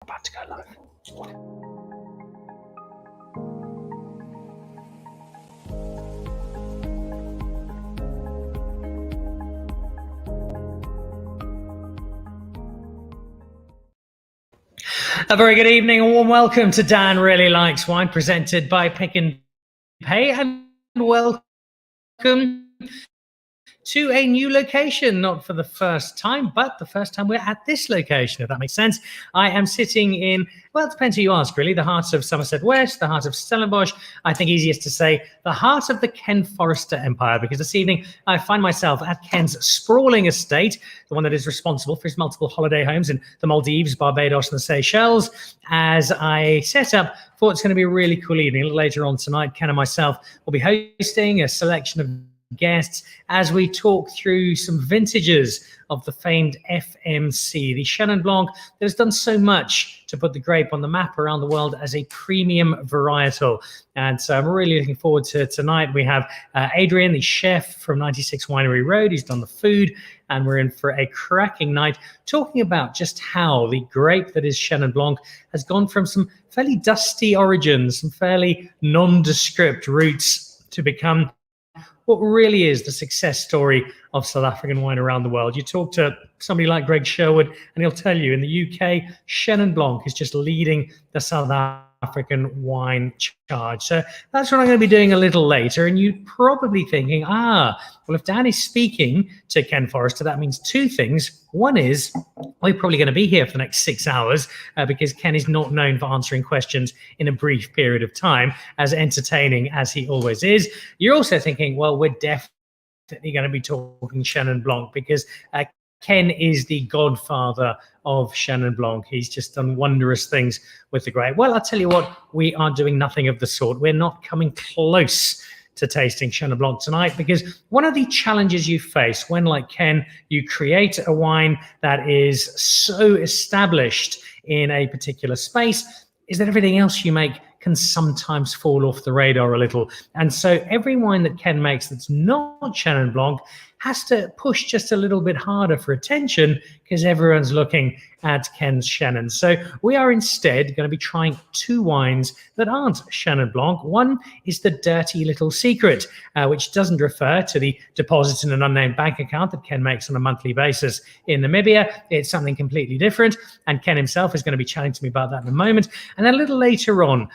About to go live. A very good evening, a warm welcome to Dan Really Likes Wine, presented by Pick and Pay, and welcome to a new location, not for the first time, but the first time we're at this location, if that makes sense. I am sitting in, well, it depends who you ask, really, the heart of Somerset West, the heart of Stellenbosch. I think easiest to say the heart of the Ken Forrester empire, because this evening I find myself at Ken's sprawling estate, the one that is responsible for his multiple holiday homes in the Maldives, Barbados, and the Seychelles, as I set up for what's going to be a really cool evening. A little later on tonight, Ken and myself will be hosting a selection of guests as we talk through some vintages of the famed FMC, the Chenin Blanc that has done so much to put the grape on the map around the world as a premium varietal. And so I'm really looking forward to tonight. We have Adrian, the chef from 96 Winery Road, who's done the food, and we're in for a cracking night talking about just how the grape that is Chenin Blanc has gone from some fairly dusty origins, some fairly nondescript roots, to become what really is the success story of South African wine around the world. You talk to somebody like Greg Sherwood, and he'll tell you in the UK, Chenin Blanc is just leading the South African wine charge. So that's what I'm going to be doing a little later. And you're probably thinking, well, if Dan is speaking to Ken Forrester, that means two things. One is we're probably going to be here for the next 6 hours because Ken is not known for answering questions in a brief period of time, as entertaining as he always is. You're also thinking, well, we're definitely going to be talking Chenin Blanc because Ken is the godfather of Chenin Blanc. He's just done wondrous things with the grape. Well, I'll tell you what, we are doing nothing of the sort. We're not coming close to tasting Chenin Blanc tonight, because one of the challenges you face when, like Ken, you create a wine that is so established in a particular space is that everything else you make can sometimes fall off the radar a little. And so every wine that Ken makes that's not Chenin Blanc has to push just a little bit harder for attention because everyone's looking at Ken's Chenin. So we are instead going to be trying two wines that aren't Chenin Blanc. One is the Dirty Little Secret, which doesn't refer to the deposits in an unnamed bank account that Ken makes on a monthly basis in Namibia. It's something completely different, and Ken himself is going to be chatting to me about that in a moment. And then a little later on,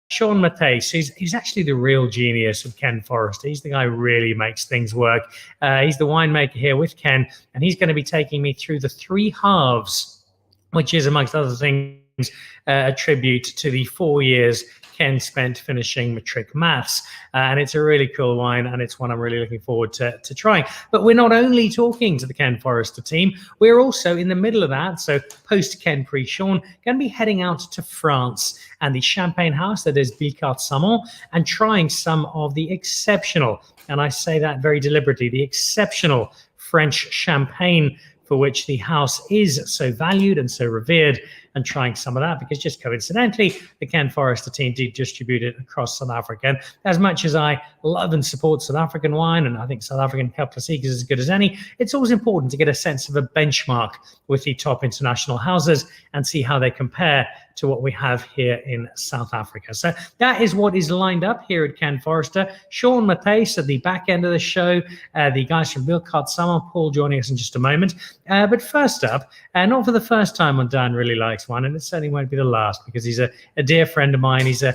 Sean Matthijs, he's actually the real genius of Ken Forrester. He's the guy who really makes things work. He's the winemaker here with Ken, and he's going to be taking me through the Three Halves, which is, amongst other things, a tribute to the 4 years Ken spent finishing matric maths. And it's a really cool wine, and it's one I'm really looking forward to trying. But we're not only talking to the Ken Forrester team, we're also in the middle of that. So post Ken, pre-Sean, going to be heading out to France and the champagne house that is Billecart Salmon, and trying some of the exceptional, and I say that very deliberately, the exceptional French champagne for which the house is so valued and so revered, and trying some of that because just coincidentally, the Ken Forrester team did distribute it across South Africa. And as much as I love and support South African wine, and I think South African Cap Classique is as good as any, it's always important to get a sense of a benchmark with the top international houses and see how they compare to what we have here in South Africa. So that is what is lined up here at Ken Forrester. Sean Matthijs at the back end of the show, the guys from Billecart Salmon, Paul joining us in just a moment. But first up, not for the first time on Dan Really Likes Wine, and it certainly won't be the last, because he's a dear friend of mine. He's a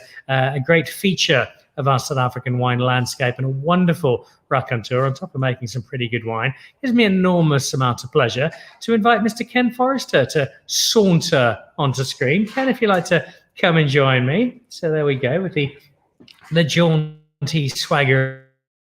great feature of our South African wine landscape and a wonderful raconteur, on top of making some pretty good wine. It gives me an enormous amount of pleasure to invite Mr. Ken Forrester to saunter onto screen. Ken, if you'd like to come and join me. So there we go, with the jaunty swagger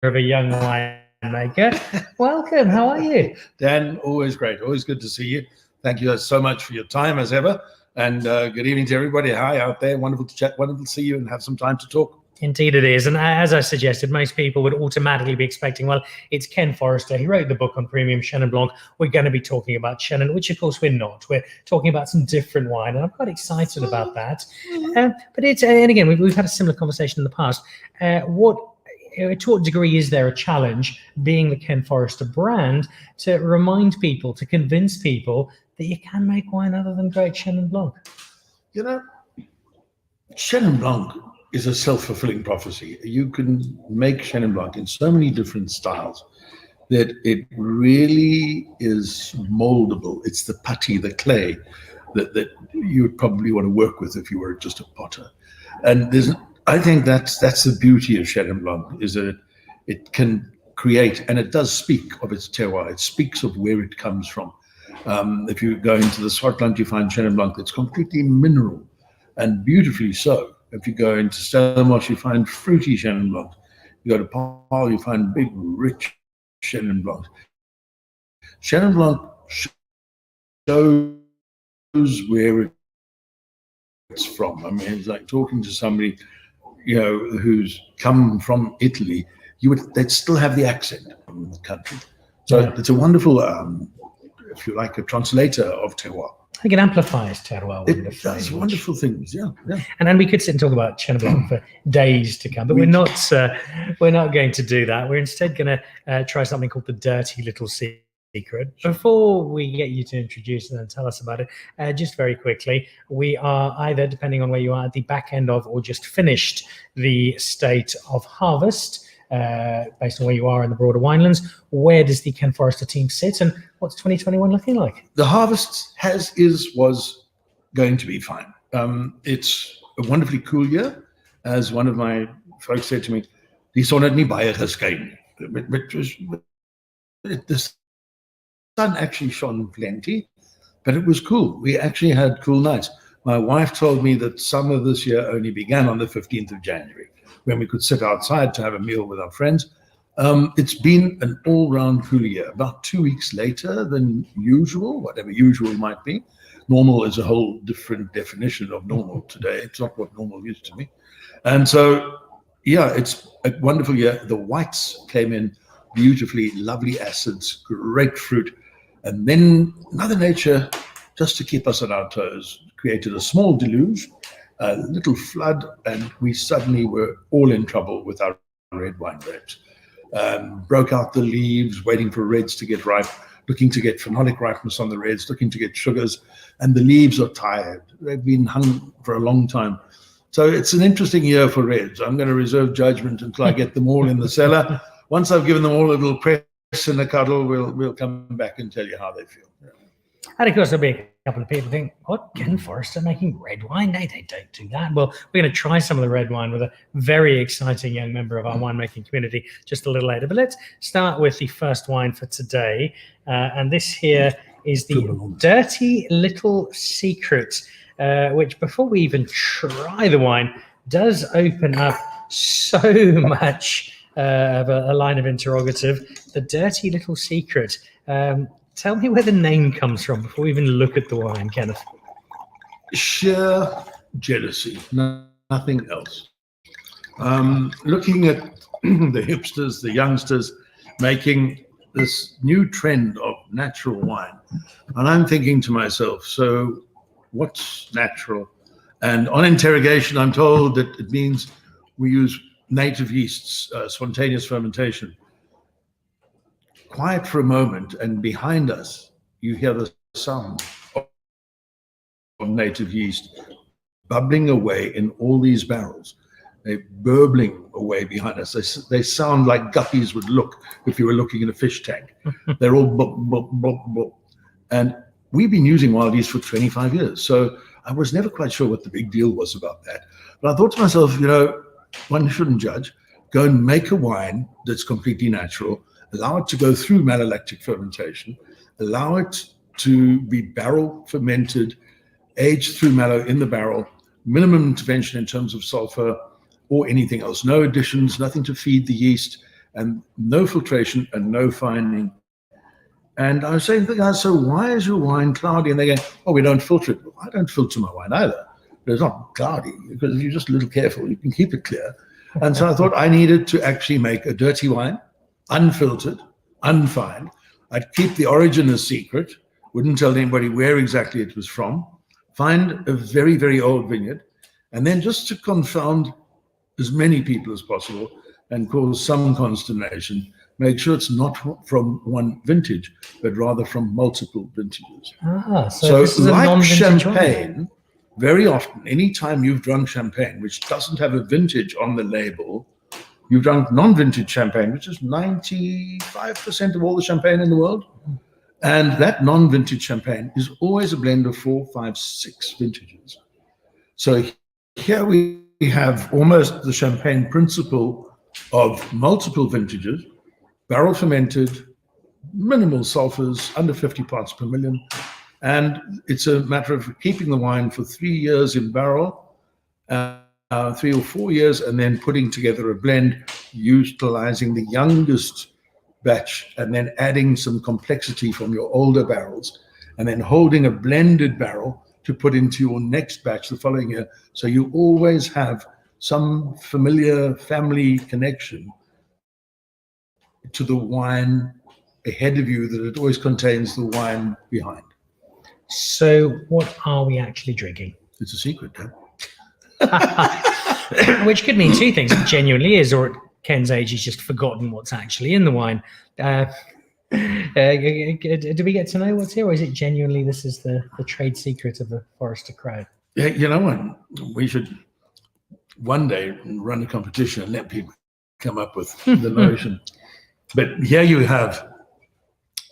of a young winemaker. Welcome, how are you? Dan, always great, always good to see you. Thank you so much for your time, as ever. And good evening to everybody. Hi out there. Wonderful to chat. Wonderful to see you and have some time to talk. Indeed it is. And as I suggested, most people would automatically be expecting, well, it's Ken Forrester. He wrote the book on premium Chenin Blanc. We're going to be talking about Chenin, which of course we're not. We're talking about some different wine, and I'm quite excited about that. But it's, and again, we've had a similar conversation in the past. To what degree is there a challenge, being the Ken Forrester brand, to remind people, to convince people that you can make wine other than great Chenin Blanc? You know, Chenin Blanc is a self-fulfilling prophecy. You can make Chenin Blanc in so many different styles that it really is moldable. It's the putty, the clay that you would probably want to work with if you were just a potter. And I think that's the beauty of Chenin Blanc, is that it can create, and it does speak of its terroir. It speaks of where it comes from. If you go into the Swartland, you find Chenin Blanc that's completely mineral and beautifully so. If you go into Stellenbosch, you find fruity Chenin Blanc. You go to Paarl, you find big, rich Chenin Blanc. Chenin Blanc shows where it's from. I mean, it's like talking to somebody, who's come from Italy. They'd still have the accent from the country. So it's a wonderful, if you like, a translator of terroir. I think it amplifies terroir. It does wonderful things, yeah. And then we could sit and talk about Chenin Blanc for days to come, but we're not going to do that. We're instead going to try something called the Dirty Little Secret. Before we get you to introduce and tell us about it, just very quickly, we are either, depending on where you are, at the back end of or just finished the state of harvest. Based on where you are in the broader winelands, where does the Ken Forrester team sit, and what's 2021 looking like? The harvest was going to be fine. It's a wonderfully cool year. As one of my folks said to me, "Die son het nie baie geskyn." The sun actually shone plenty, but it was cool. We actually had cool nights. My wife told me that summer this year only began on the 15th of January. When we could sit outside to have a meal with our friends. It's been an all-round cool year, about 2 weeks later than usual, whatever usual might be. Normal is a whole different definition of normal today. It's not what normal used to be. And so, it's a wonderful year. The whites came in beautifully, lovely acids, great fruit. And then Mother Nature, just to keep us on our toes, created a small deluge, a little flood, and we suddenly were all in trouble with our red wine grapes. Broke out the leaves, waiting for reds to get ripe, looking to get phenolic ripeness on the reds, looking to get sugars, and the leaves are tired. They've been hung for a long time. So it's an interesting year for reds. I'm going to reserve judgment until I get them all in the cellar. Once I've given them all a little press and a cuddle, we'll come back and tell you how they feel. And of course, there'll be a couple of people think, what, Ken Forrester making red wine? They don't do that. Well, we're going to try some of the red wine with a very exciting young member of our winemaking community just a little later. But let's start with the first wine for today. And this here is the Dirty Little Secret, which before we even try the wine, does open up so much of a line of interrogative. The Dirty Little Secret. Tell me where the name comes from before we even look at the wine, Kenneth. Sheer jealousy, nothing else. Looking at the hipsters, the youngsters, making this new trend of natural wine. And I'm thinking to myself, so what's natural? And on interrogation, I'm told that it means we use native yeasts, spontaneous fermentation. Quiet for a moment, and behind us, you hear the sound of native yeast bubbling away in all these barrels. They're burbling away behind us. They sound like guppies would look if you were looking in a fish tank. They're all bop, bop, bop, bop. And we've been using wild yeast for 25 years. So I was never quite sure what the big deal was about that. But I thought to myself, one shouldn't judge. Go and make a wine that's completely natural. Allow it to go through malolactic fermentation, allow it to be barrel fermented, aged through mallow in the barrel, minimum intervention in terms of sulfur or anything else, no additions, nothing to feed the yeast, and no filtration and no fining. And I was saying to the guys, so why is your wine cloudy? And they go, oh, we don't filter it. Well, I don't filter my wine either, but it's not cloudy, because if you're just a little careful, you can keep it clear. And so I thought I needed to actually make a dirty wine, unfiltered, unfined. I'd keep the origin a secret, wouldn't tell anybody where exactly it was from, find a very, very old vineyard, and then just to confound as many people as possible and cause some consternation, make sure it's not from one vintage, but rather from multiple vintages. So this is a like non-vintage champagne, very often, anytime you've drunk champagne, which doesn't have a vintage on the label, you've drunk non-vintage champagne, which is 95% of all the champagne in the world. And that non-vintage champagne is always a blend of 4, 5, 6 vintages. So here we have almost the champagne principle of multiple vintages, barrel fermented, minimal sulfurs, under 50 parts per million. And it's a matter of keeping the wine for 3 years in barrel, 3 or 4 years, and then putting together a blend, utilizing the youngest batch and then adding some complexity from your older barrels, and then holding a blended barrel to put into your next batch the following year. So you always have some familiar family connection to the wine ahead of you, that it always contains the wine behind. So what are we actually drinking? It's a secret, Which could mean two things. It genuinely is, or at Ken's age, he's just forgotten what's actually in the wine. Do we get to know what's here, or is it genuinely this is the trade secret of the Forrester crowd? Yeah, you know what? We should one day run a competition and let people come up with the notion. But here you have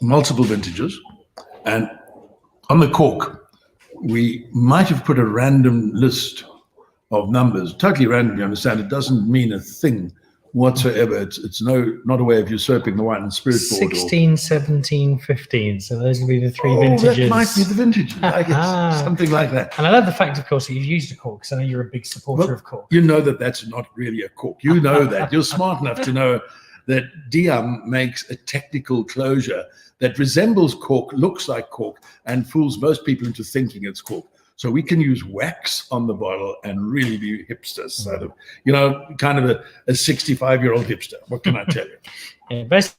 multiple vintages, and on the cork, we might have put a random list of numbers, totally random, you understand. It doesn't mean a thing whatsoever. It's not a way of usurping the wine and spirit board. 16, 17, 15. So those would be the three vintages. That might be the vintages, I guess, something like that. And I love the fact, of course, that you've used a cork, because I know you're a big supporter of cork. You know that that's not really a cork. You know that. You're smart enough to know that Diam makes a technical closure that resembles cork, looks like cork, and fools most people into thinking it's cork. So we can use wax on the bottle and really be hipsters, sort of, kind of a 65-year-old hipster. What can I tell you? Yeah, best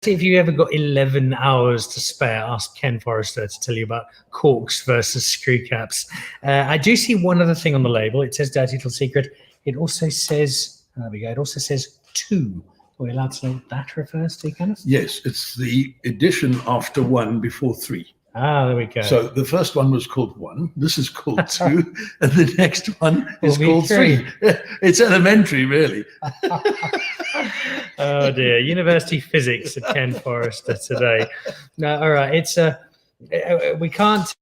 if you ever got 11 hours to spare, ask Ken Forrester to tell you about corks versus screw caps. I do see one other thing on the label. It says Dirty Little Secret. It also says, there we go, it also says 2. Are we allowed to know what that refers to, Kenneth? Yes, it's the edition after 1 before 3. There we go. So the first one was called 1. This is called 2, and the next one is called 3. It's elementary, really. Oh dear, university physics at Ken Forrester today. No, all right. It's we can't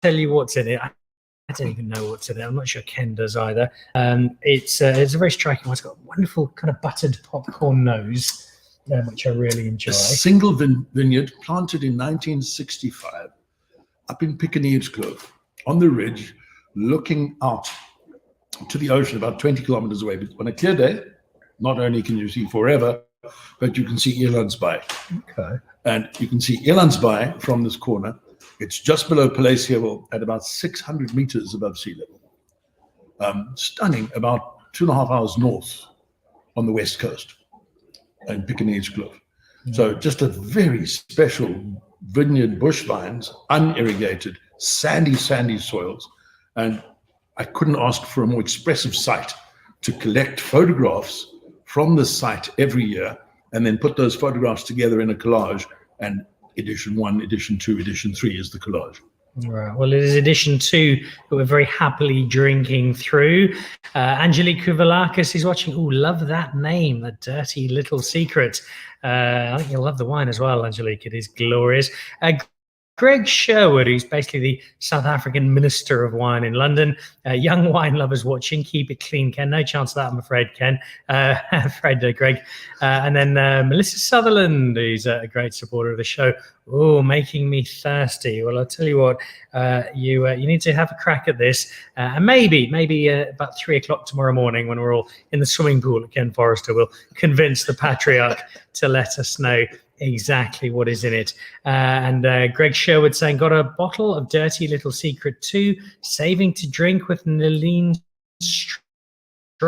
tell you what's in it. I don't even know what's in it. I'm not sure Ken does either. It's a very striking one. It's got a wonderful kind of buttered popcorn nose, which I really enjoy. A single vineyard planted in 1965 up in Piccaninny's Clove on the ridge, looking out to the ocean about 20 kilometers away. But on a clear day, not only can you see forever, but you can see Elandsby. Okay. And you can see Elandsby from this corner. It's just below Palacio at about 600 meters above sea level. Stunning, about 2.5 hours north on the west coast in Piccaninny's Clove. So just a very special vineyard, bush vines, unirrigated, sandy soils. And I couldn't ask for a more expressive site to collect photographs from the site every year and then put those photographs together in a collage. And edition 1, edition 2, edition 3 is the collage. Right. Well, it is edition 2 that we're very happily drinking through. Angelique Kouvelakis is watching. Oh, love that name, The Dirty Little Secret. I think you'll love the wine as well, Angelique. It is glorious. Greg Sherwood, who's basically the South African Minister of Wine in London. Young wine lovers watching. Keep it clean, Ken. No chance of that, I'm afraid, Ken. Greg. And then Melissa Sutherland, who's a great supporter of the show. Oh, making me thirsty. Well, I'll tell you what, you need to have a crack at this. And maybe about 3 o'clock tomorrow morning, when we're all in the swimming pool at Ken Forrester, we'll convince the patriarch to let us know exactly what is in it. And Greg Sherwood saying, got a bottle of Dirty Little Secret 2, saving to drink with Nalene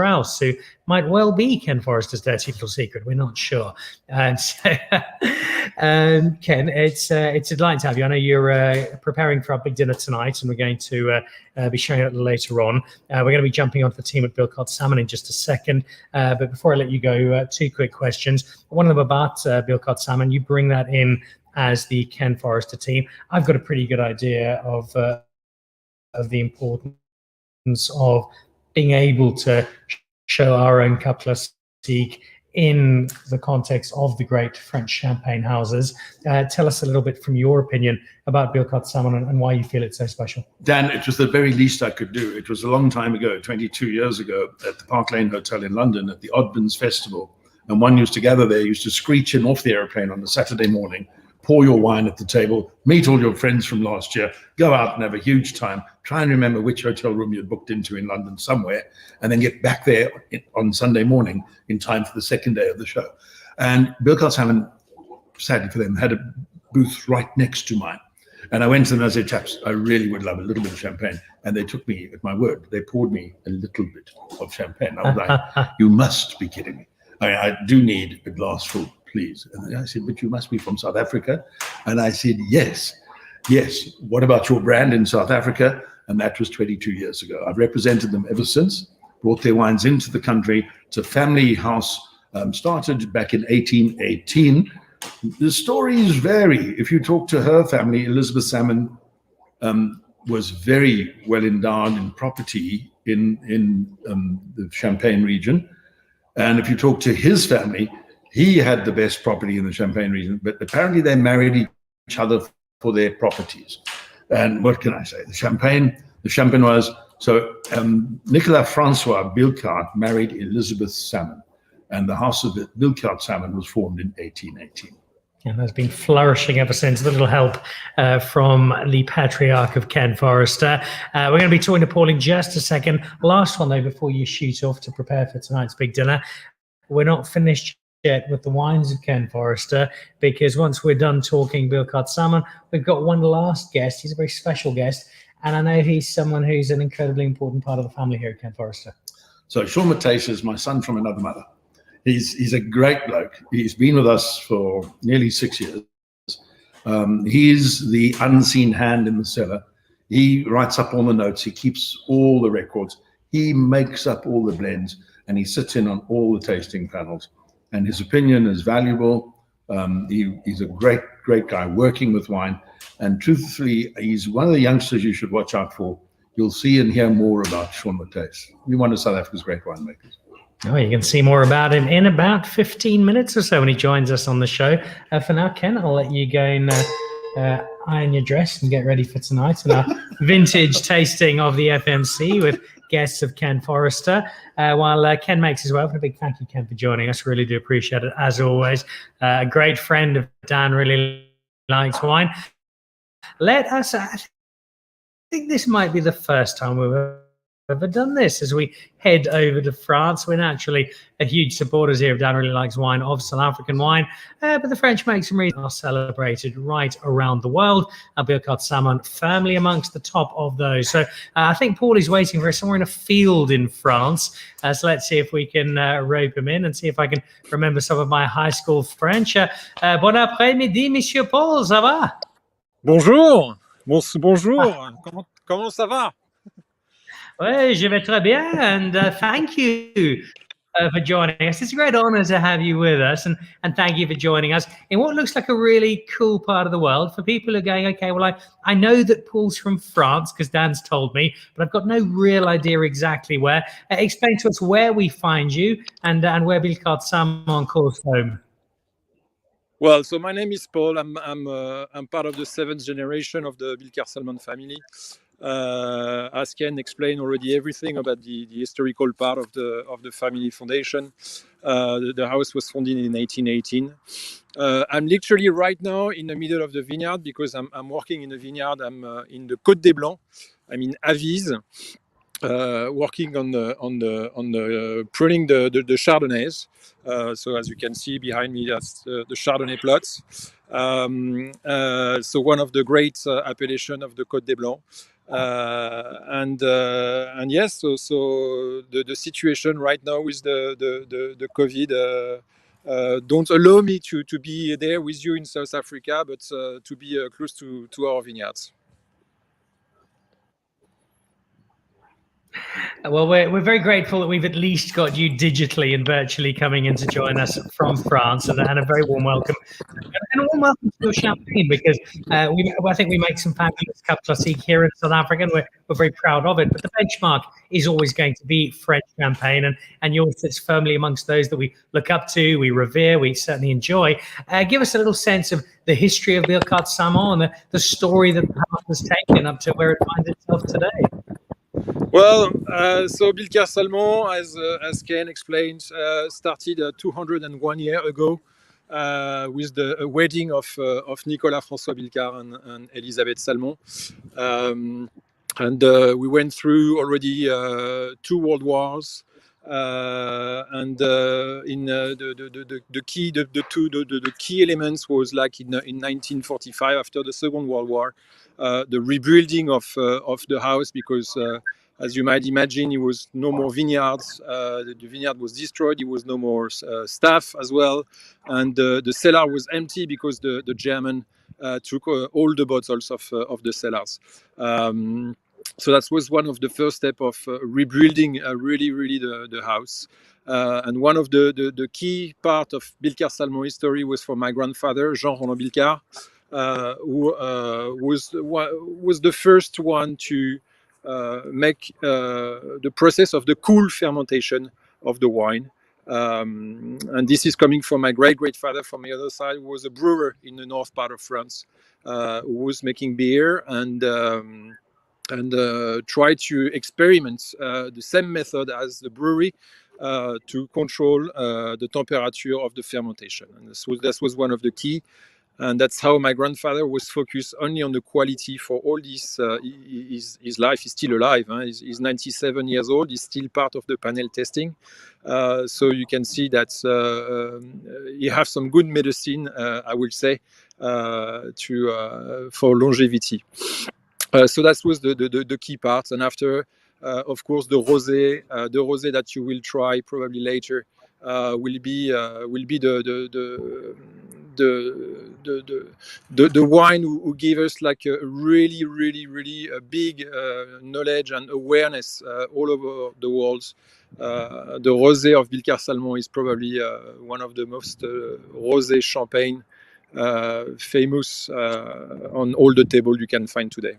else who might well be Ken Forrester's dirty little secret. We're not sure. And so, Ken, it's a delight to have you. I know you're preparing for our big dinner tonight, and we're going to be showing it later on. We're going to be jumping onto the team at Billecart Salmon in just a second. But before I let you go, two quick questions. One of them about Billecart Salmon. You bring that in as the Ken Forrester team. I've got a pretty good idea of the importance of being able to show our own cup classique in the context of the great French champagne houses. Tell us a little bit from your opinion about Billecart Salmon and why you feel it's so special. Dan, it was the very least I could do. It was a long time ago, 22 years ago, at the Park Lane Hotel in London at the Oddmans Festival. And one used to gather there, used to screech in off the aeroplane on a Saturday morning, pour your wine at the table, meet all your friends from last year, go out and have a huge time, try and remember which hotel room you'd booked into in London somewhere, and then get back there on Sunday morning in time for the second day of the show. And Billecart Salmon, sadly for them, had a booth right next to mine. And I went to them and I said, chaps, I really would love a little bit of champagne. And they took me at my word. They poured me a little bit of champagne. I was like, you must be kidding me. I do need a glass full, please. And I said, but you must be from South Africa. And I said, yes. What about your brand in South Africa? And that was 22 years ago. I've represented them ever since, brought their wines into the country. It's a family house, started back in 1818. The stories vary. If you talk to her family, Elizabeth Salmon was very well endowed in property in the Champagne region. And if you talk to his family, he had the best property in the Champagne region, but apparently they married each other for their properties. And what can I say? The Champenoise. So Nicolas Francois Billecart married Elizabeth Salmon, and the house of Billecart Salmon was formed in 1818. And has been flourishing ever since. A little help from the patriarch of Ken Forrester. We're going to be talking to Paul in just a second. Last one, though, before you shoot off to prepare for tonight's big dinner. We're not finished yet with the wines of Ken Forrester, because once we're done talking Billecart Salmon, we've got one last guest. He's a very special guest, and I know he's someone who's an incredibly important part of the family here at Ken Forrester. So Sean Matthijs is my son from another mother. He's a great bloke. He's been with us for nearly 6 years. He's the unseen hand in the cellar. He writes up all the notes. He keeps all the records. He makes up all the blends, and he sits in on all the tasting panels. And his opinion is valuable. He's a great guy working with wine. And truthfully, he's one of the youngsters you should watch out for. You'll see and hear more about Sean Matthijs. He's one of South Africa's great winemakers. Oh, you can see more about him in about 15 minutes or so when he joins us on the show. For now, Ken, I'll let you go and iron your dress and get ready for tonight and our vintage tasting of the FMC with guests of Ken Forrester. While Ken makes his way up, and a big thank you, Ken, for joining us. Really do appreciate it, as always. A great friend of Dan, really likes wine. I think this might be the first time we've ever done this as we head over to France. We're naturally a huge supporters here of Dan Really Likes Wine, of South African wine, but the French make some reasons are celebrated right around the world. Billecart Salmon firmly amongst the top of those. So I think Paul is waiting for us somewhere in a field in France. So let's see if we can rope him in and see if I can remember some of my high school French. Bon après-midi, Monsieur Paul, ça va? Bonjour, bonjour. Comment ça va? Oui, je vais très bien, and thank you for joining us. It's a great honor to have you with us, and thank you for joining us in what looks like a really cool part of the world. For people who are going, okay, well, I know that Paul's from France because Dan's told me, but I've got no real idea exactly where. Explain to us where we find you and where Billecart Salmon calls home. Well, so my name is Paul. I'm part of the 7th generation of the Billecart Salmon family. As Ken explained already everything about the historical part of the family foundation. The house was founded in 1818. I'm literally right now in the middle of the vineyard because I'm working in the vineyard. I'm in the Côte des Blancs. I'm in Avise, working on the pruning the Chardonnays. So as you can see behind me, that's the Chardonnay plots. So one of the great appellations of the Côte des Blancs. And yes, so the situation right now with the COVID don't allow me to be there with you in South Africa, but to be close to our vineyards. Well, we're very grateful that we've at least got you digitally and virtually coming in to join us from France, and a very warm welcome. And a warm welcome to your champagne, because I think we make some fabulous Cup Classique here in South Africa, and we're very proud of it. But the benchmark is always going to be French champagne, and yours sits firmly amongst those that we look up to, we revere, we certainly enjoy. Give us a little sense of the history of Billecart Salmon and the story that the house has taken up to where it finds itself today. Well, so Billecart Salmon, as Ken explained, started 201 years ago with the wedding of Nicolas François Billecart and Elisabeth Salmon. And we went through already 2 world wars. And in the key elements was like in 1945, after the Second World War, the rebuilding of the house, because as you might imagine, it was no more vineyards. The vineyard was destroyed. It was no more staff as well, and the cellar was empty because the German took all the bottles of the cellars. So that was one of the first steps of rebuilding really the house. And one of the key part of Billecart Salmon history was for my grandfather, Jean Roland Billecart, who was the first one to make the process of the cool fermentation of the wine. And this is coming from my great-grandfather from the other side, who was a brewer in the north part of France, who was making beer and try to experiment the same method as the brewery to control the temperature of the fermentation. And this was one of the key. And that's how my grandfather was focused only on the quality for all this. His life, he's still alive. Huh? He's 97 years old. He's still part of the panel testing. So you can see that he has some good medicine, I will say, for longevity. So that was the key part. And after, of course, the rosé that you will try probably later will be the wine who gave us like a really big knowledge and awareness all over the world. The rosé of Billecart Salmon is probably one of the most rosé champagne famous on all the table you can find today.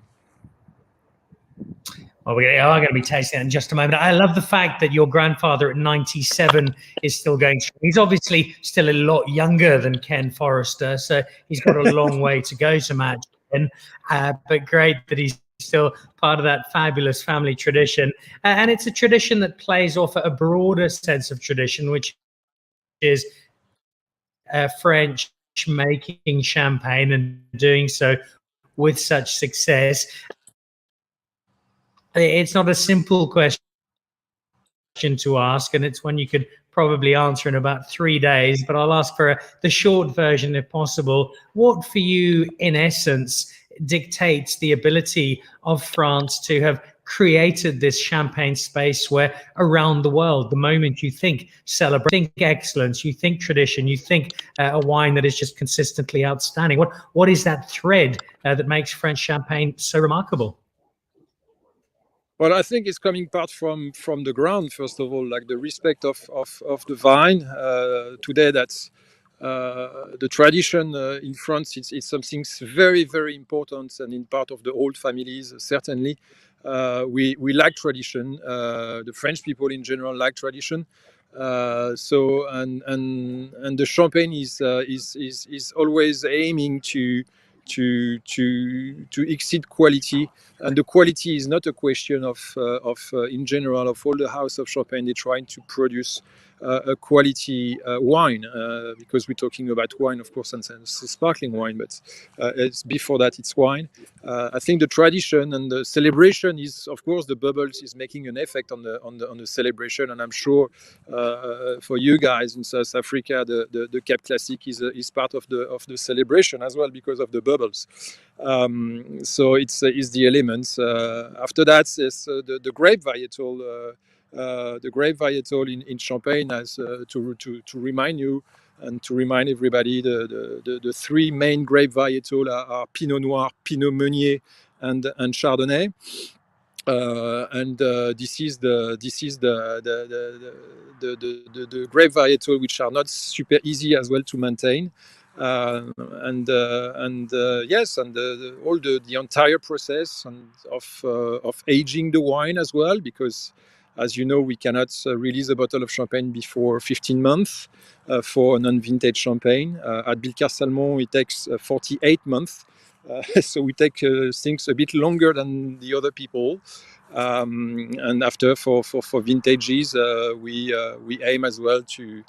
Well, we are going to be tasting it in just a moment. I love the fact that your grandfather at 97 is still going strong. He's obviously still a lot younger than Ken Forrester, so he's got a long way to go to match Ken. But great that he's still part of that fabulous family tradition. And it's a tradition that plays off a broader sense of tradition, which is French making champagne and doing so with such success. It's not a simple question to ask, and it's one you could probably answer in about 3 days, but I'll ask for the short version if possible. What for you, in essence, dictates the ability of France to have created this champagne space where around the world, the moment you think celebrate, think excellence, you think tradition, you think a wine that is just consistently outstanding? What is that thread that makes French champagne so remarkable? Well, I think it's coming part from the ground, first of all, like the respect of the vine. Today, that's the tradition in France. It's something very important, and in part of the old families, certainly. We like tradition. The French people in general like tradition. So the champagne is always aiming to exceed quality, and the quality is not a question of in general of all the house of champagne. They're trying to produce a quality wine, because we're talking about wine, of course, and sparkling wine, but it's before that it's wine. I think the tradition and the celebration is, of course, the bubbles is making an effect on the celebration, and I'm sure for you guys in South Africa, the Cape Classic is part of the celebration as well because of the bubbles. So it's the elements. After that, it's the grape varietal. The grape varietal in Champagne, as to remind you and to remind everybody, the three main grape varietal are Pinot Noir, Pinot Meunier, and Chardonnay. This is the grape varietal which are not super easy as well to maintain. Yes, and all the entire process of aging the wine as well, because as you know, we cannot release a bottle of champagne before 15 months for a non-vintage champagne. At Billecart Salmon, it takes 48 months. So we take things a bit longer than the other people. And after for vintages, we aim as well to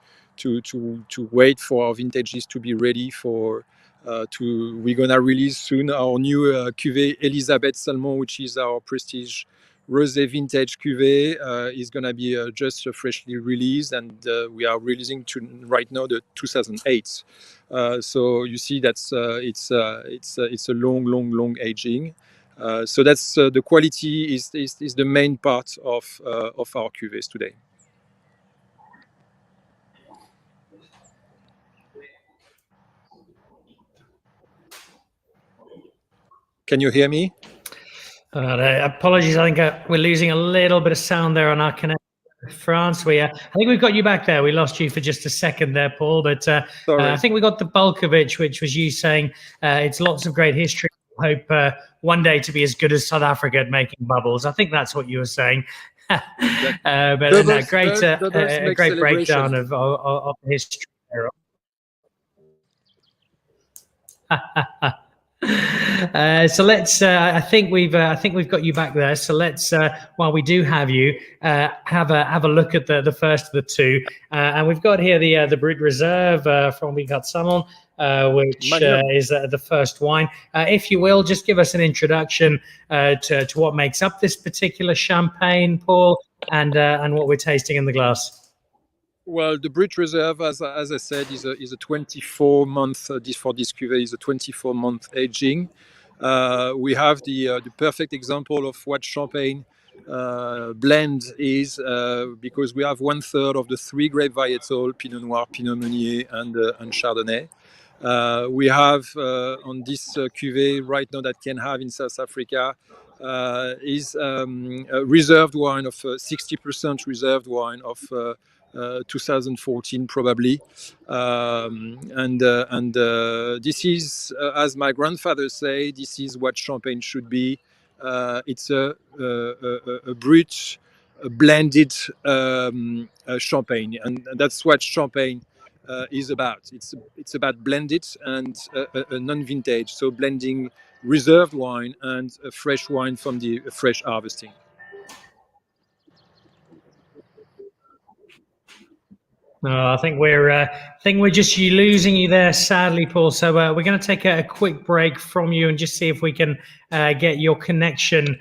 wait for our vintages to be ready for. We're gonna release soon our new cuvée Elisabeth Salmon, which is our prestige rosé vintage cuvée. Is gonna be just freshly released, and we are releasing right now the 2008. So you see that's it's a long aging. So that's the quality is the main part of our cuvées today. Can you hear me? Apologies, I think we're losing a little bit of sound there on our connection with France. I think we've got you back there. We lost you for just a second there, Paul, but I think we got the bulk of it, which was you saying it's lots of great history. Hope one day to be as good as South Africa at making bubbles. I think that's what you were saying. But Bubbles, a great breakdown of the history there. So let's. I think we've got you back there. So let's, while we do have you, have a look at the first of the two, and we've got here the Brut Reserve from Billecart Salmon, which is the first wine. If you will, just give us an introduction to what makes up this particular champagne, Paul, and what we're tasting in the glass. Well, the Brut Reserve, as I said, is a 24-month. For this cuvée is a 24-month aging. We have the perfect example of what champagne blend is, because we have 1/3 of the three grape varietal: Pinot Noir, Pinot Meunier, and Chardonnay. We have on this cuvée right now that Ken have in South Africa is a reserved wine of 60% reserved wine of 2014 probably, and this is, as my grandfather say, this is what champagne should be. It's a brut, blended champagne, and that's what champagne is about. It's about blended and a non-vintage, so blending reserved wine and a fresh wine from the fresh harvesting. No, I think we're just losing you there, sadly, Paul. So we're going to take a quick break from you and just see if we can get your connection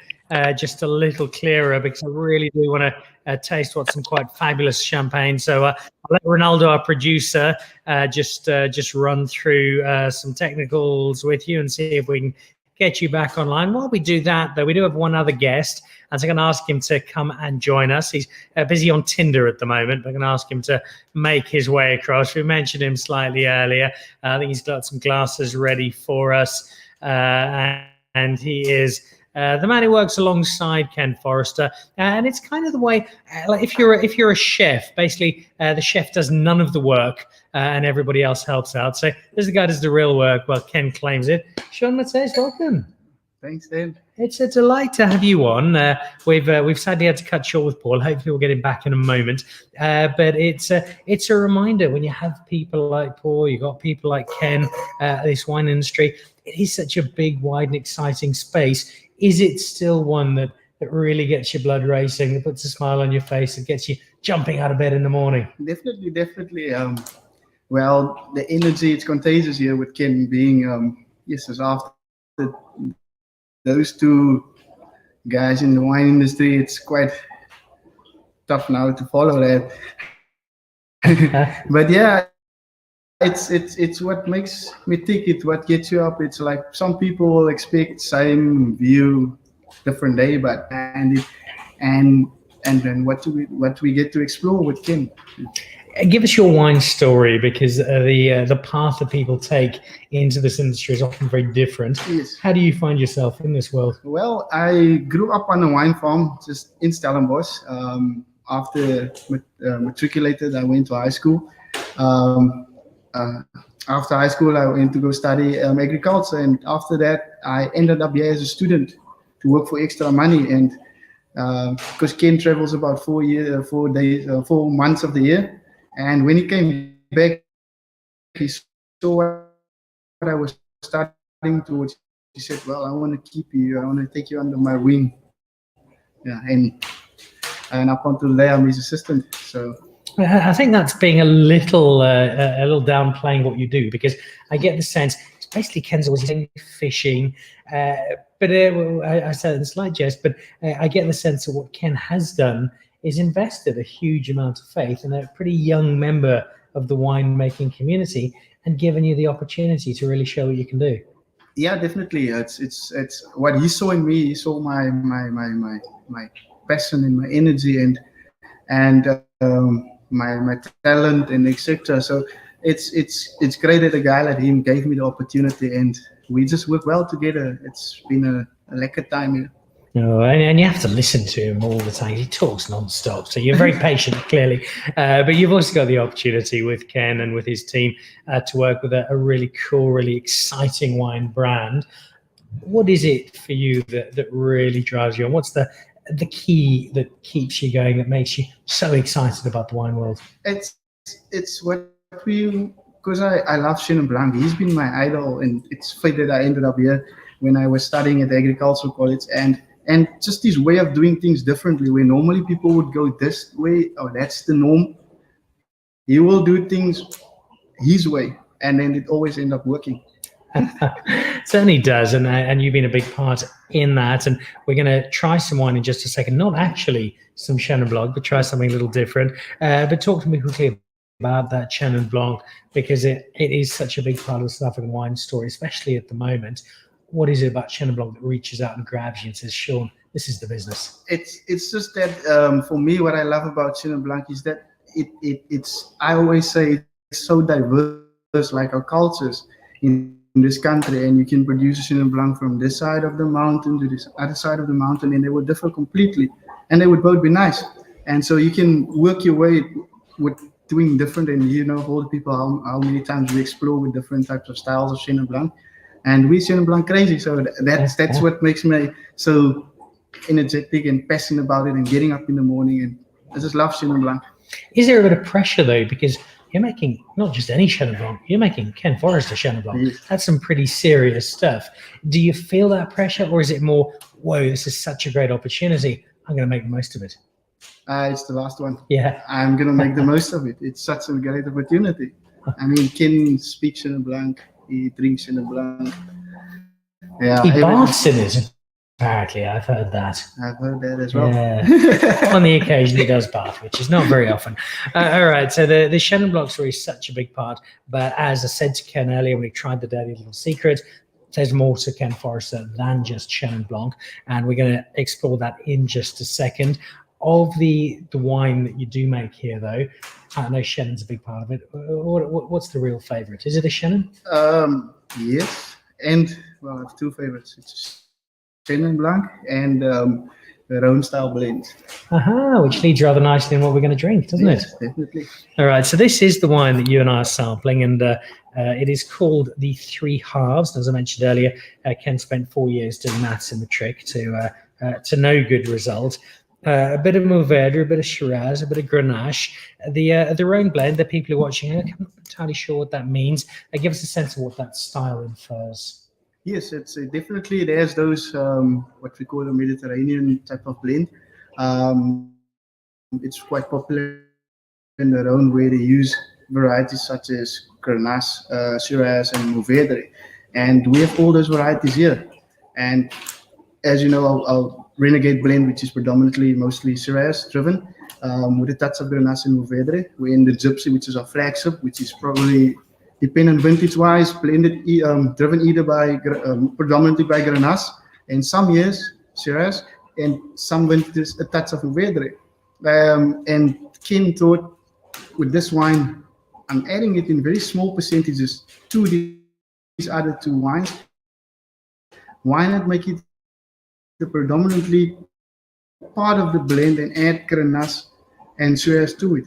just a little clearer, because I really do want to taste what's some quite fabulous champagne. So I'll let Ronaldo, our producer, just run through some technicals with you and see if we can get you back online. While we do that, though, we do have one other guest, and so I'm going to ask him to come and join us. He's busy on Tinder at the moment, but I'm going to ask him to make his way across. We mentioned him slightly earlier. I think he's got some glasses ready for us, and he is the man who works alongside Ken Forrester, and it's kind of the way, like if you're a chef, basically the chef does none of the work, and everybody else helps out. So there's the guy who does the real work, while Ken claims it. Sean Matthews, welcome. Thanks, Dave. It's a delight to have you on. We've sadly had to cut short with Paul. Hopefully we'll get him back in a moment. But it's a reminder, when you have people like Paul, you got people like Ken, this wine industry. It is such a big, wide, and exciting space. Is it still one that that really gets your blood racing, that puts a smile on your face, that gets you jumping out of bed in the morning? Definitely. Well, the energy, it's contagious here with Ken being, yes, as after those two guys in the wine industry, it's quite tough now to follow that. But yeah, it's what makes me tick. It's what gets you up. It's like some people will expect same view, different day, but and then what we get to explore with Ken. Give us your wine story, because the path that people take into this industry is often very different. Yes. How do you find yourself in this world? Well, I grew up on a wine farm just in Stellenbosch. After matriculated, I went to high school. After high school, I went to go study agriculture, and after that, I ended up here as a student to work for extra money. And because Ken travels about 4 months of the year, and when he came back, he saw what I was studying towards. He said, "Well, I want to keep you. I want to take you under my wing." Yeah, and up until there, I'm his assistant. So I think that's being a little downplaying what you do, because I get the sense it's basically Ken's always saying fishing, but I said in a slight jest, but I get the sense that what Ken has done is invested a huge amount of faith in a pretty young member of the winemaking community and given you the opportunity to really show what you can do. yeah, definitely. It's what he saw in me. He saw my passion and my energy and my talent and etc. So it's great that a guy like him gave me the opportunity, and we just work well together. It's been a lekker time here. No, and you have to listen to him all the time. He talks non-stop, so you're very patient, clearly. But you've also got the opportunity with Ken and with his team to work with a really cool, really exciting wine brand. What is it for you that really drives you, and what's the key that keeps you going, that makes you so excited about the wine world? It's what because I love Chenin Blanc. He's been my idol, and it's fate that I ended up here when I was studying at the agricultural college, and just his way of doing things differently, where normally people would go this way, or that's the norm. He will do things his way, and then it always ends up working. Certainly does, and you've been a big part in that. And we're going to try some wine in just a second. Not actually some Chenin Blanc, but try something a little different. But talk to me quickly about that Chenin Blanc, because it is such a big part of the South African wine story, especially at the moment. What is it about Chenin Blanc that reaches out and grabs you and says, "Sean, this is the business"? It's just that for me, what I love about Chenin Blanc is that it's I always say it's so diverse, like our cultures in this country, and you can produce a Chenin Blanc from this side of the mountain to this other side of the mountain, and they would differ completely, and they would both be nice. And so you can work your way with doing different, and all the people how many times we explore with different types of styles of Chenin Blanc, and we Chenin Blanc crazy. So that's what makes me so energetic and passionate about it, and getting up in the morning, and I just love Chenin Blanc. Is there a bit of pressure though, because you're making not just any Chenin Blanc, you're making Ken Forrester Chenin Blanc. Yes. That's some pretty serious stuff. Do you feel that pressure, or is it more, whoa, this is such a great opportunity, I'm going to make the most of it? It's the last one. Yeah. I'm going to make the most of it. It's such a great opportunity. I mean, Ken speaks Chenin Blanc, he drinks Chenin Blanc. Yeah, he baths in it, apparently. I've heard that. I've heard that as well. Yeah. On the occasion he does bath, which is not very often. All right, so the Chenin Blanc story is such a big part, but as I said to Ken earlier when we tried the dirty little secret, there's more to Ken Forrester than just Chenin Blanc, and we're going to explore that in just a second. Of the wine that you do make here, though, I know Chenin's a big part of it. What's the real favourite? Is it a Chenin? Yes, and well, I have two favorites. It's Chenin Blanc and the Rhone style blend. Which leads rather nicely in what we're going to drink, doesn't it? Definitely. All right, so this is the wine that you and I are sampling, and it is called the Three Halves. As I mentioned earlier, Ken spent 4 years doing maths in the trick to no good result. A bit of Mourvedre, a bit of Shiraz, a bit of Grenache. The Rhone blend, the people who are watching, I'm not entirely sure what that means. Give us a sense of what that style infers. Yes, it's definitely there's those what we call a Mediterranean type of blend. It's quite popular in the Rhone where they use varieties such as Grenache, Shiraz, and Mourvedre, and we have all those varieties here. And as you know, our Renegade blend, which is predominantly mostly Shiraz driven, with a touch of Grenache and Mourvedre. We're in the Gypsy, which is our flagship, which is probably dependent vintage-wise, driven either by predominantly by Grenache, and some years Shiraz, and some vintages a touch of Mourvedre. And Ken thought with this wine, I'm adding it in very small percentages to these other two wines. Why not make it the predominantly part of the blend and add Grenache and Shiraz to it?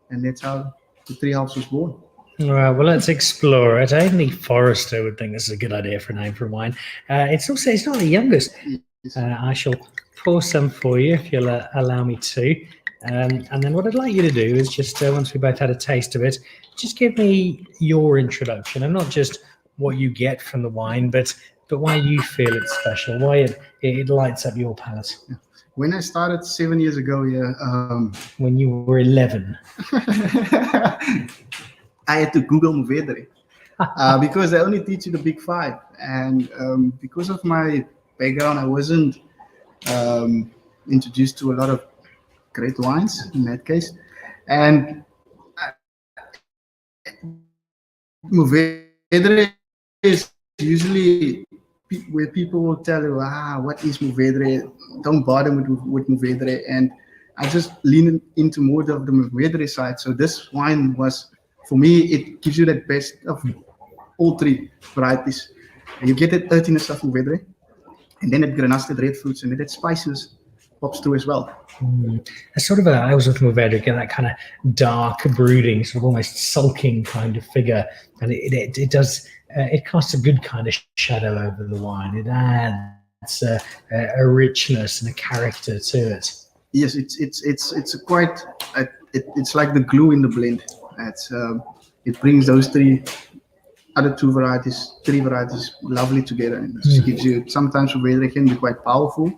And that's how the Three Halves was born. All right, well, let's explore it. Only Forrester would think this is a good idea for a name for a wine. It's not the youngest. Yes. I shall pour some for you if you'll allow me to. And then what I'd like you to do is just, once we both had a taste of it, just give me your introduction, and not just what you get from the wine, but why you feel it's special, why it lights up your palate. When I started 7 years ago, When you were 11. I had to Google Mourvedre because they only teach you the big five. And because of my background, I wasn't introduced to a lot of great wines in that case. And Mourvedre is usually where people will tell you, what is Mourvedre? Don't bother with Mourvedre. And I just lean into more of the Mourvedre side. So this wine was, for me, it gives you that best of all three varieties. You get that earthiness of Mourvedre, and then that Grenache, that red fruits, and then that spiciness pops through as well. It's sort of I was with Mourvedre, get that kind of dark, brooding, sort of almost sulking kind of figure, and it does it casts a good kind of shadow over the wine. It adds a richness and a character to it. Yes, it's quite it's like the glue in the blend. It brings those three varieties lovely together, and it gives you, sometimes Mourvedre can be quite powerful,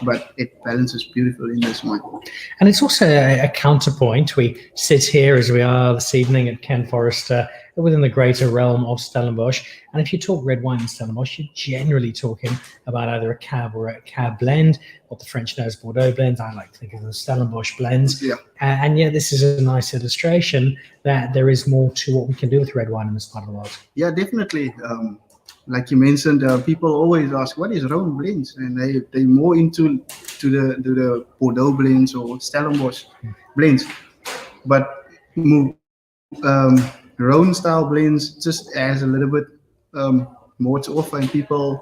but it balances beautifully in this wine. And it's also a counterpoint. We sit here as we are this evening at Ken Forrester within the greater realm of Stellenbosch, and if you talk red wine in Stellenbosch, you're generally talking about either a cab or a cab blend, what the French know as Bordeaux blends. I like to think of them as Stellenbosch blends. And yet this is a nice illustration that there is more to what we can do with red wine in this part of the world. Yeah, definitely. Like you mentioned, people always ask, what is Rhone blends? And they're more into the Bordeaux blends or Stellenbosch blends. But Rhone style blends just adds a little bit more to offer, and people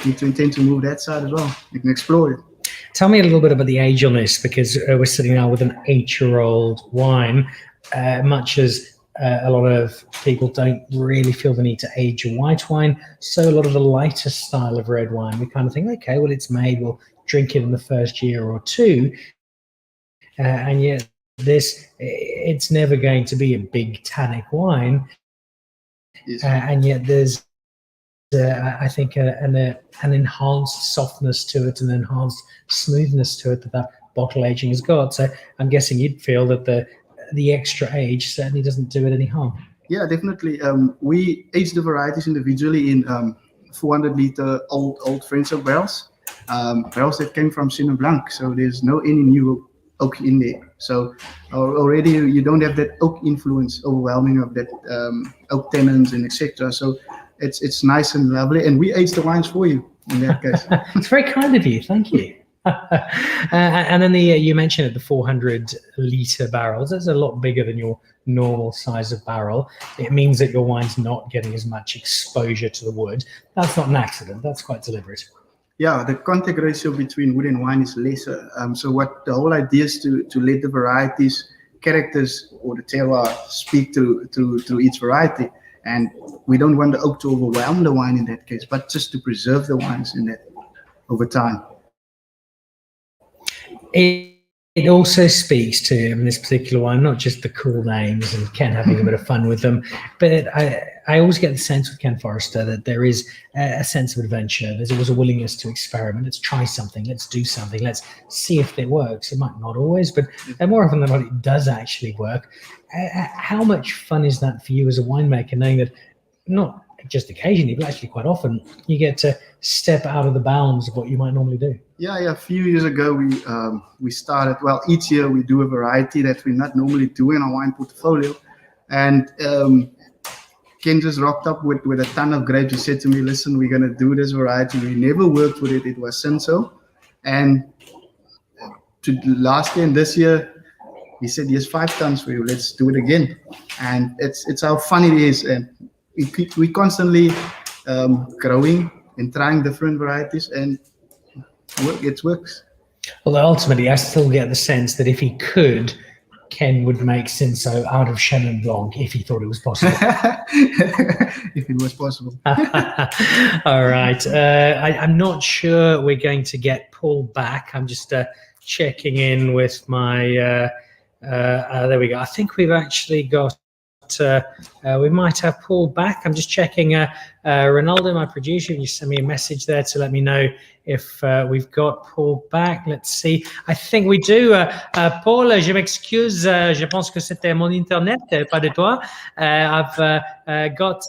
need to intend to move that side as well. You can explore it. Tell me a little bit about the age on this, because we're sitting now with an 8-year-old wine. Much as a lot of people don't really feel the need to age a white wine, so a lot of the lighter style of red wine, we kind of think, okay, well, it's made, we'll drink it in the first year or two. And yet it's never going to be a big tannic wine. Yes. And yet there's I think an enhanced softness to it, an enhanced smoothness to it that bottle aging has got. So I'm guessing you'd feel that the extra age certainly doesn't do it any harm. Yeah, definitely. We age the varieties individually in 400-liter old French barrels, barrels that came from Chenin Blanc. So there's no any new oak in there. So already you don't have that oak influence overwhelming of that oak tannins and etc. So it's nice and lovely, and we age the wines for you in that case. It's very kind of you. Thank you. And then you mentioned it, the 400-liter barrels. That's a lot bigger than your normal size of barrel. It means that your wine's not getting as much exposure to the wood. That's not an accident. That's quite deliberate. Yeah, the contact ratio between wood and wine is lesser. So what the whole idea is to let the varieties, characters, or the terroir speak to each variety. And we don't want the oak to overwhelm the wine in that case, but just to preserve the wines in that over time. it also speaks to, in this particular one, not just the cool names and Ken having a bit of fun with them, but I always get the sense with Ken Forrester that there is a sense of adventure. There's always a willingness to experiment. Let's try something. Let's do something. Let's see if it works. It might not always, but more often than not, it does actually work. How much fun is that for you as a winemaker, knowing that not just occasionally, but actually quite often, you get to step out of the bounds of what you might normally do? Yeah. A few years ago, we started. Well, each year we do a variety that we not normally do in our wine portfolio, and Ken just rocked up with a ton of grapes. He said to me, "Listen, we're gonna do this variety. We never worked with it. It was Cinsault, and to last year and this year, he said, "Here's 5 tons for you. Let's do it again." And it's how fun it is, and we constantly growing and trying different varieties, and it works. Well, ultimately, I still get the sense that if he could, Ken would make Cinsault out of Chenin Blanc if he thought it was possible. If it was possible. All right. I'm not sure we're going to get Paul back. I'm just checking in with my... there we go. I think we've actually got... we might have Paul back. I'm just checking. Ronaldo, my producer, you send me a message there to let me know if we've got Paul back. Let's see. I think we do. Paul, je m'excuse. Je pense que c'était mon internet, pas de toi. I've got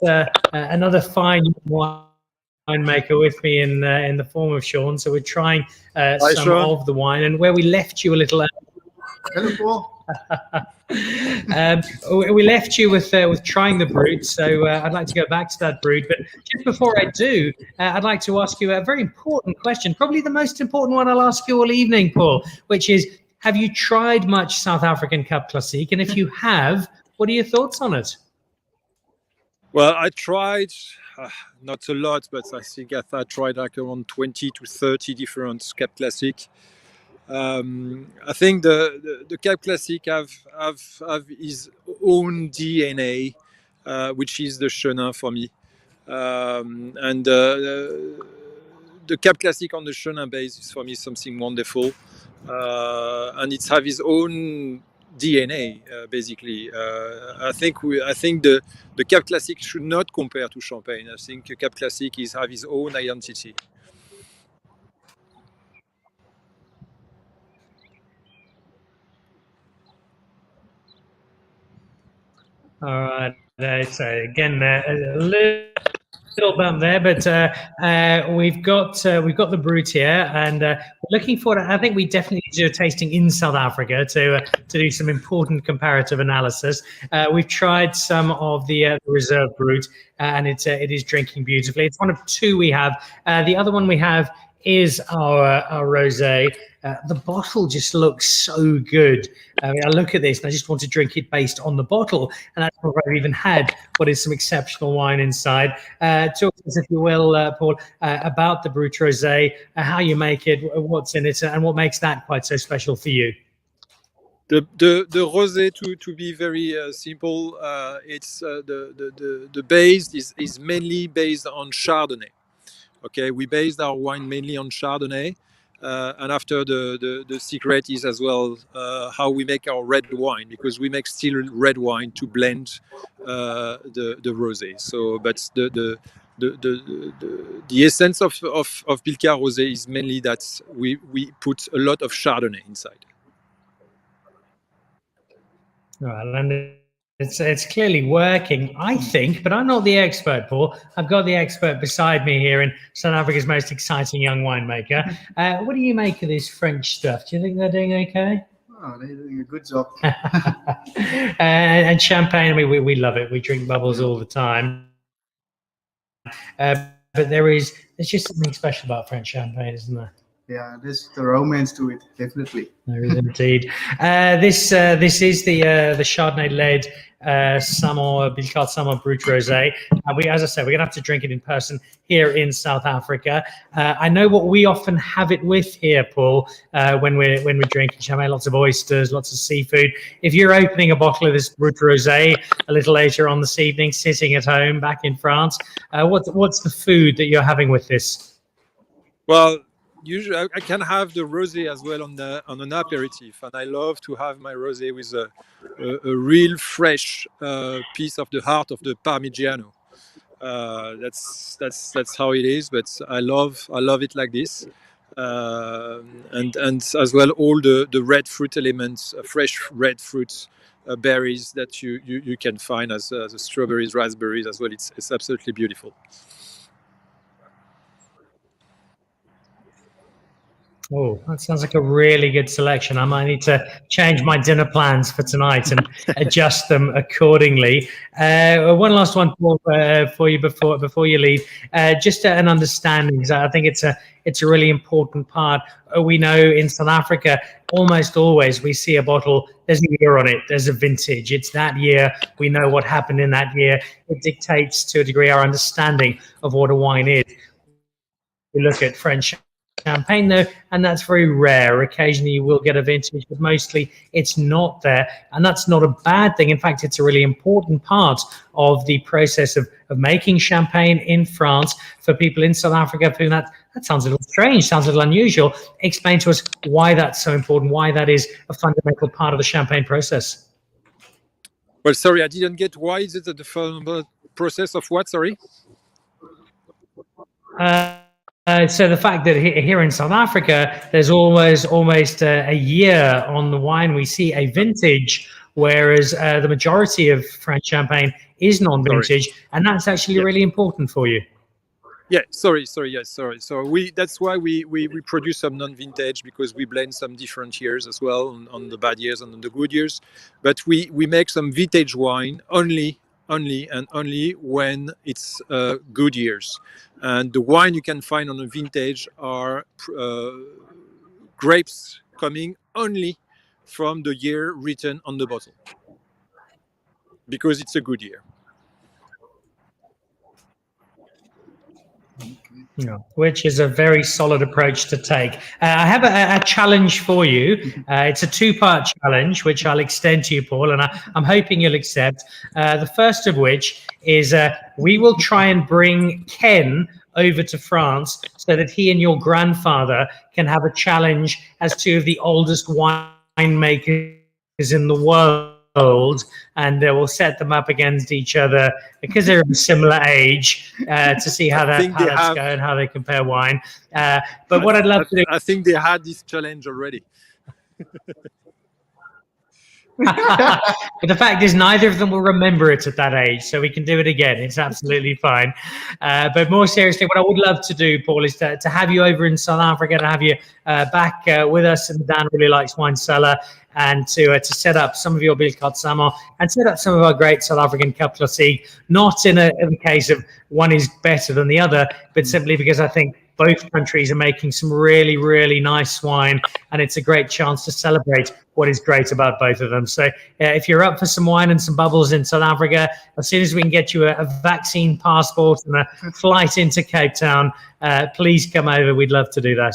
another fine winemaker with me in the form of Sean. So we're trying some Sean. of the wine, and where we left you a little. Hello, Paul. We left you with trying the Brut, so I'd like to go back to that Brut. But just before I do, I'd like to ask you a very important question, probably the most important one I'll ask you all evening, Paul, which is, have you tried much South African Cup Classique? And if you have, what are your thoughts on it? Well, I tried, not a lot, but I think I tried like around 20 to 30 different Cup Classique. I think the Cup Classique have his own DNA, which is the Chenin for me, and the Cup Classique on the Chenin base is for me something wonderful, and it have its own DNA basically. I think the Cup Classique should not compare to Champagne. I think the Cup Classique have its own identity. All right. So again, a little bump there, but we've got the Brut here, and we're looking forward. I think we definitely need to do a tasting in South Africa to do some important comparative analysis. We've tried some of the Reserve Brut, and it is drinking beautifully. It's one of 2 we have. The other one we have is our rosé. The bottle just looks so good. I mean, I look at this and I just want to drink it based on the bottle. And that's before I've even had what is some exceptional wine inside. Talk to us, if you will, Paul, about the Brut Rosé, how you make it, what's in it, and what makes that quite so special for you. The rosé, to be very simple, it's the base is mainly based on Chardonnay. Okay, we based our wine mainly on Chardonnay, and after the secret is as well how we make our red wine, because we make still red wine to blend the rosé. So, but the essence of Billecart Rosé is mainly that we put a lot of Chardonnay inside. Well, and it's clearly working, I think, but I'm not the expert, Paul. I've got the expert beside me here, and South Africa's most exciting young winemaker. What do you make of this French stuff? Do you think they're doing okay? Oh, they're doing a good job. And champagne, I mean, we love it. We drink bubbles all the time. But there's just something special about French champagne, isn't there? Yeah, there's the romance to it, definitely. There is indeed. This is the Chardonnay-led Billecart Salmon Brut Rosé. As I said, we're gonna have to drink it in person here in South Africa. I know what we often have it with here, Paul, when we're drinking champagne. Lots of oysters, lots of seafood. If you're opening a bottle of this Brut Rosé a little later on this evening, sitting at home back in France, what's the food that you're having with this? Well, usually I can have the rosé as well on an aperitif, and I love to have my rosé with a real fresh piece of the heart of the Parmigiano. That's how it is, but I love it like this. And as well all the red fruit elements, fresh red fruits, berries that you can find as the strawberries, raspberries as well. It's absolutely beautiful. Oh, that sounds like a really good selection. I might need to change my dinner plans for tonight and adjust them accordingly. One last one for you before you leave, just an understanding, because I think it's a really important part. We know in South Africa, almost always we see a bottle. There's a year on it. There's a vintage. It's that year. We know what happened in that year. It dictates to a degree our understanding of what a wine is. We look at French champagne though, and that's very rare. Occasionally you will get a vintage, but mostly it's not there, and that's not a bad thing. In fact, it's a really important part of the process of making champagne in France. For people in South Africa who that sounds a little strange, sounds a little unusual, explain to us why that's so important, why that is a fundamental part of the champagne process. Well, sorry, I didn't get why is it the fundamental process of what, sorry? So the fact that here in South Africa, there's always almost a year on the wine. We see a vintage, whereas the majority of French champagne is non-vintage, and that's actually really important for you. Yeah, sorry. So that's why we produce some non-vintage, because we blend some different years as well on the bad years and on the good years. But we make some vintage wine only when it's good years. And the wine you can find on a vintage are grapes coming only from the year written on the bottle, because it's a good year. Yeah, which is a very solid approach to take. I have a challenge for you. It's a two-part challenge, which I'll extend to you, Paul, and I'm hoping you'll accept. The first of which is we will try and bring Ken over to France so that he and your grandfather can have a challenge as two of the oldest winemakers in the world, and we'll set them up against each other because they're of a similar age to see how their palates go and how they compare wine. But what I'd love to do, I think they had this challenge already. but the fact is, neither of them will remember it at that age, so we can do it again. It's absolutely fine. But more seriously, what I would love to do, Paul, is to have you over in South Africa, to have you back with us in the Dan Really Likes Wine cellar, and to set up some of your Billecart Salmon and set up some of our great South African Cup Classique, not in a case of one is better than the other, but simply because I think both countries are making some really, really nice wine, and it's a great chance to celebrate what is great about both of them. So if you're up for some wine and some bubbles in South Africa, as soon as we can get you a vaccine passport and a flight into Cape Town, please come over. We'd love to do that.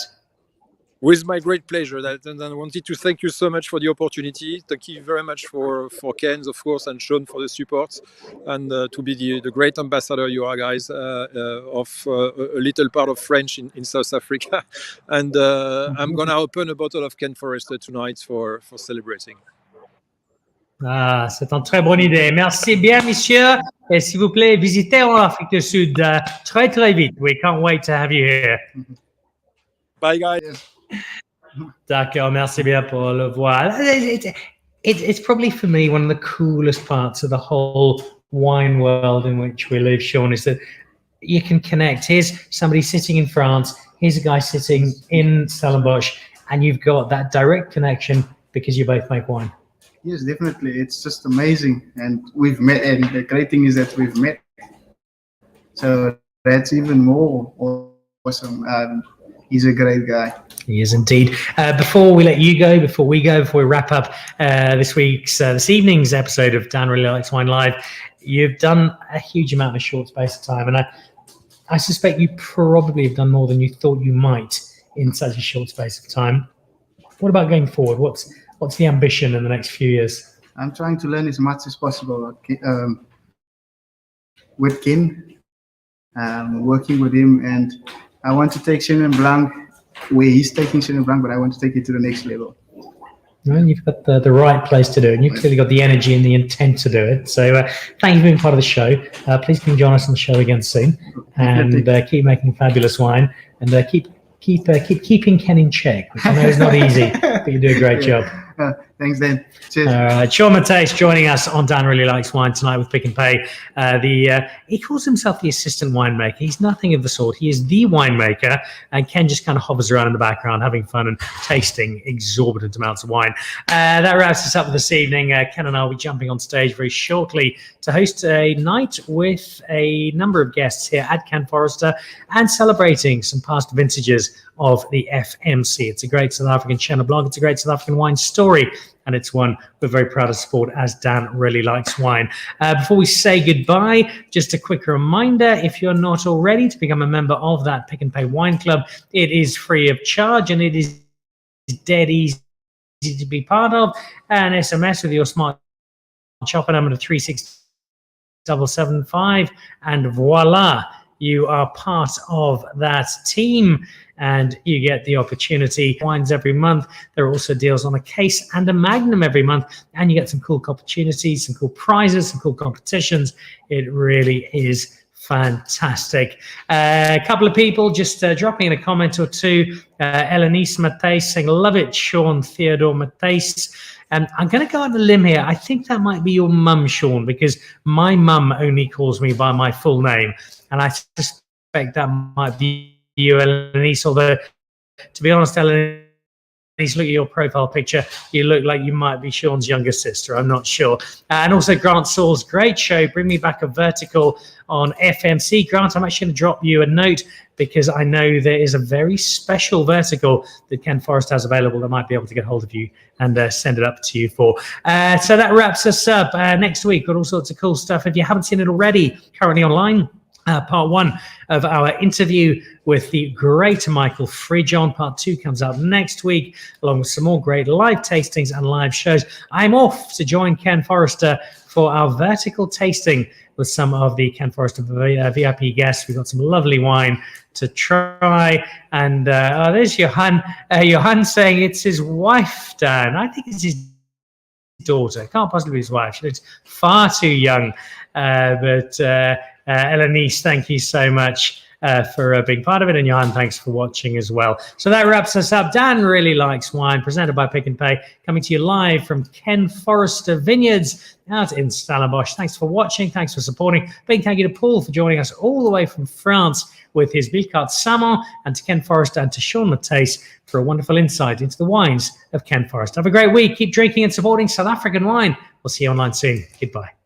With my great pleasure. And I wanted to thank you so much for the opportunity. Thank you very much for Ken, of course, and Sean for the support, and to be the great ambassador you are, guys, of a little part of French in South Africa. And I'm going to open a bottle of Ken Forrester tonight for celebrating. Ah, c'est une très bonne idée. Merci bien, monsieur. Et s'il vous plaît, visitez en Afrique du Sud très, très vite. We can't wait to have you here. Bye, guys. D'accord, merci bien pour le voir. It's probably for me one of the coolest parts of the whole wine world in which we live, Sean, is that you can connect. Here's somebody sitting in France, here's a guy sitting in Stellenbosch, and you've got that direct connection because you both make wine. Yes, definitely. It's just amazing. And we've met, and the great thing is that we've met. So that's even more awesome. He's a great guy. He is indeed. Before we let you go, before we wrap up this evening's episode of Dan Really Likes Wine Live, you've done a huge amount in a short space of time, and I suspect you probably have done more than you thought you might in such a short space of time. What about going forward? What's the ambition in the next few years? I'm trying to learn as much as possible with Ken, working with him, and I want to take Chenin Blanc where he's taking Chenin Blanc, but I want to take it to the next level. Well, you've got the right place to do it, and you've clearly got the energy and the intent to do it. So thank you for being part of the show. Please come join us on the show again soon, and keep making fabulous wine, and keep keeping Ken in check, which I know is not easy, but you do a great job. Thanks, Dan. Cheers. All right, Sean Matthijs joining us on Dan Really Likes Wine tonight with Pick and Pay. He calls himself the assistant winemaker. He's nothing of the sort. He is the winemaker, and Ken just kind of hovers around in the background, having fun and tasting exorbitant amounts of wine. That wraps us up this evening. Ken and I will be jumping on stage very shortly to host a night with a number of guests here at Ken Forrester and celebrating some past vintages of the FMC. It's a great South African Chenin Blanc. It's a great South African wine story, and it's one we're very proud to support as Dan Really Likes Wine. Before we say goodbye, just a quick reminder, if you're not already, to become a member of that Pick and Pay Wine Club, it is free of charge, and it is dead easy to be part of. An SMS with your smart shopper number to 36775, and voila, you are part of that team, and you get the opportunity. Wines every month. There are also deals on a case and a magnum every month, and you get some cool opportunities, some cool prizes, some cool competitions. It really is fantastic. A couple of people just dropping in a comment or two. Elenice Matthijs saying, love it, Sean Theodore Matthijs. I'm going to go on a limb here. I think that might be your mum, Sean, because my mum only calls me by my full name, and I suspect that might be you, Elenice, although, to be honest, Elenice, look at your profile picture. You look like you might be Sean's younger sister. I'm not sure. And also Grant Saul's great show, Bring Me Back a Vertical on FMC. Grant, I'm actually going to drop you a note because I know there is a very special vertical that Ken Forrester has available that might be able to get hold of you and send it up to you for. So that wraps us up. Next week, got all sorts of cool stuff. If you haven't seen it already, currently online, part one of our interview with the great Michael Frijon. Part two comes out next week, along with some more great live tastings and live shows. I'm off to join Ken Forrester for our vertical tasting with some of the Ken Forrester VIP guests. We've got some lovely wine to try. And there's Johan. Johan saying it's his wife, Dan. I think it's his daughter. Can't possibly be his wife. She looks far too young. Elenice, thank you so much for being part of it, and Johan, thanks for watching as well. So that wraps us up. Dan Really Likes Wine, presented by Pick and Pay, coming to you live from Ken Forrester Vineyards out in Stellenbosch. Thanks for watching. Thanks for supporting. Big thank you to Paul for joining us all the way from France with his Billecart Salmon, and to Ken Forrester and to Sean Matthijs for a wonderful insight into the wines of Ken Forrester. Have a great week. Keep drinking and supporting South African wine. We'll see you online soon. Goodbye.